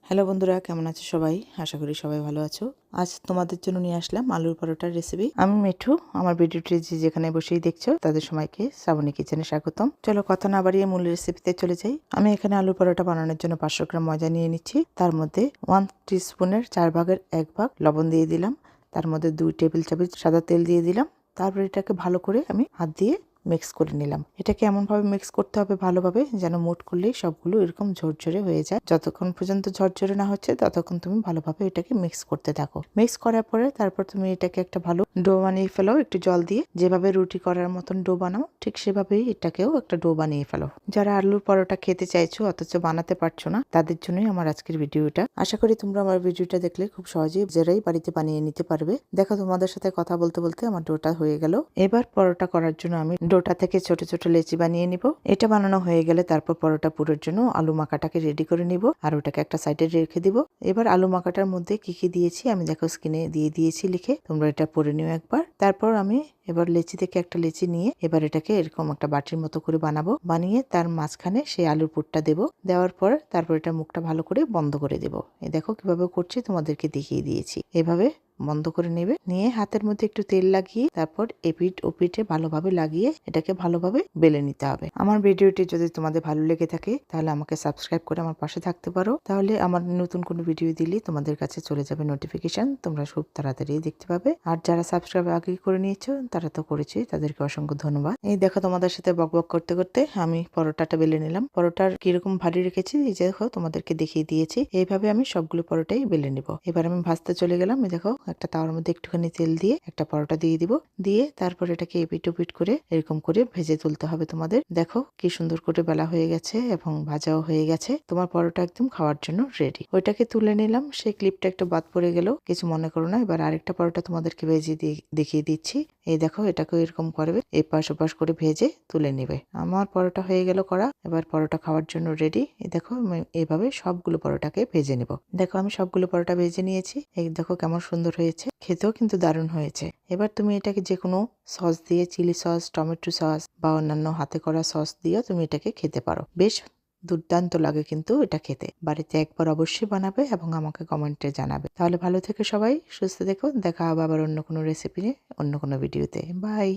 Hello বন্ধুরা, কেমন আছো সবাই? আশা করি সবাই ভালো আছো। আজ তোমাদের জন্য নিয়ে আসলাম আলুর পরোটার রেসিপি। আমি মিঠু। আমার ভিডিওটি যেখানে বসেই দেখছো তাদের সবাইকে শ্রাবণী কিচেনে স্বাগতম। চলো কথা না বাড়িয়ে মূল রেসিপিতে চলে যাই। আমি এখানে আলুর পরোটা বানানোর জন্য 500 গ্রাম ময়দা নিয়ে নিচ্ছি। তার মধ্যে 1 টিস্পুনের 4 ভাগের 1 ভাগ লবণ দিয়ে দিলাম। তার মধ্যে 2 টেবিল চামচ সাদা তেল দিয়ে দিলাম। তারপর এটাকে ভালো করে আমি হাত দিয়ে মিক্স করে নিলাম। এটাকে এমনভাবে মিক্স করতে হবে ভালোভাবে যেন মুট করলেই সবগুলো এরকম ঝরঝরে হয়ে যায়। যতক্ষণ পর্যন্ত ঝরঝরে না হচ্ছে ততক্ষণ তুমি ভালোভাবে এটাকে মিক্স করতে থাকো। মিক্স করার পরে তারপর তুমি এটাকে একটা ভালো ডো বানিয়ে ফেলো একটু জল দিয়ে। যেভাবে রুটি করার মতন ডো বানাও ঠিক সেভাবেই এটাকেও একটা ডো বানিয়ে ফেলো। যারা আলুর পরোটা খেতে চাইছো অথচ বানাতে পারছো না তাদের জন্যই আমার আজকের ভিডিওটা। আশা করি তোমরা আমার ভিডিওটা দেখলে খুব সহজেই নিজেরাই বাড়িতে বানিয়ে নিতে পারবে। দেখো তোমাদের সাথে কথা বলতে বলতে আমার ডোটা হয়ে গেল। এবার পরোটা করার জন্য আমি ডোটা থেকে ছোট ছোট লেচি বানিয়ে নিব। এটা বানানো হয়ে গেলে তারপর পরোটা পুরের জন্য আলু মাখাটাকে রেডি করে নিব আর ওটাকে একটা সাইডে রেখে দিব। এবার আলু মাখাটার মধ্যে কি কি দিয়েছি আমি দেখো স্ক্রিনে দিয়ে দিয়েছি লিখে, তোমরা এটা পড়ে নিও একবার। তারপর আমি এবার লেচি থেকে একটা লেচি নিয়ে এবার এটাকে এরকম একটা বাটির মতো করে বানাবো। বানিয়ে তার মাঝখানে সেই আলুর পুরটা দেব। দেওয়ার পর তারপর এটা মুখটা ভালো করে বন্ধ করে দেব। এই দেখো কিভাবে করছি তোমাদেরকে দেখিয়ে দিয়েছি। এভাবে বন্ধ করে নেবে। নিয়ে হাতের মধ্যে একটু তেল লাগিয়ে তারপর এপিঠ ওপিঠে ভালোভাবে লাগিয়ে এটাকে ভালোভাবে বেলে নিতে হবে। আমার ভিডিওটি যদি তোমাদের ভালো লেগে থাকে তাহলে আমাকে সাবস্ক্রাইব করে আমার পাশে থাকতে পারো। তাহলে আমার নতুন কোনো ভিডিও দিলে তোমাদের কাছে চলে যাবে নোটিফিকেশন, তোমরা খুব তাড়াতাড়ি দেখতে পাবে। আর যারা সাবস্ক্রাইব আগে করে নিয়েছো তারা তো করেছে, তাদেরকে অসংখ্য ধন্যবাদ। এই দেখো তোমাদের সাথে বকবক করতে করতে আমি পরোটাটা বেলে নিলাম। পরোটার কিরকম ভারী রেখেছি এই দেখো তোমাদেরকে দেখিয়ে দিয়েছি। এইভাবে আমি সবগুলো পরোটাই বেলে নিব। এবার আমি ভাজতে চলে গেলাম। এই দেখো একটা তাওয়ার মধ্যে একটুখানি তেল দিয়ে একটা পরোটা দিয়ে দিব। দিয়ে তারপর এটাকে এপিট ওপিট করে এরকম করে ভেজে তুলতে হবে তোমাদের। দেখো কি সুন্দর করে বেলা হয়ে গেছে এবং ভাজাও হয়ে গেছে। তোমার পরোটা একদম খাওয়ার জন্য রেডি। ওইটাকে তুলে নিলাম। সেই ক্লিপটা একটু বাদ পড়ে গেল, কিছু মনে করো না। এবার আরেকটা পরোটা তোমাদেরকে ভেজে দেখিয়ে দিচ্ছি। এই দেখো এটাকে এরকম করবে, এপাশ ওপাশ করে ভেজে তুলে নেবে। আমার পরোটা হয়ে গেল করা। এবার পরোটা খাওয়ার জন্য রেডি। এই দেখো আমি এইভাবে সবগুলো পরোটাকে ভেজে নেব। দেখো আমি সবগুলো পরোটা ভেজে নিয়েছি। এই দেখো কেমন সুন্দর হয়েছে, খেতেও কিন্তু দারুণ হয়েছে। এবার তুমি এটাকে যে কোনো সস দিয়ে, চিলি সস, টমেটো সস বা অন্যান্য হাতে করা সস দিয়ে তুমি এটাকে খেতে পারো। বেশ দুর্দান্ত লাগে কিন্তু এটা খেতে। বাড়িতে একবার অবশ্যই বানাবে এবং আমাকে কমেন্টে জানাবে। তাহলে ভালো থেকো সবাই, সুস্থ থেকো। দেখা হবে আবার অন্য কোনো রেসিপি নিয়ে অন্য কোনো ভিডিওতে। বাই।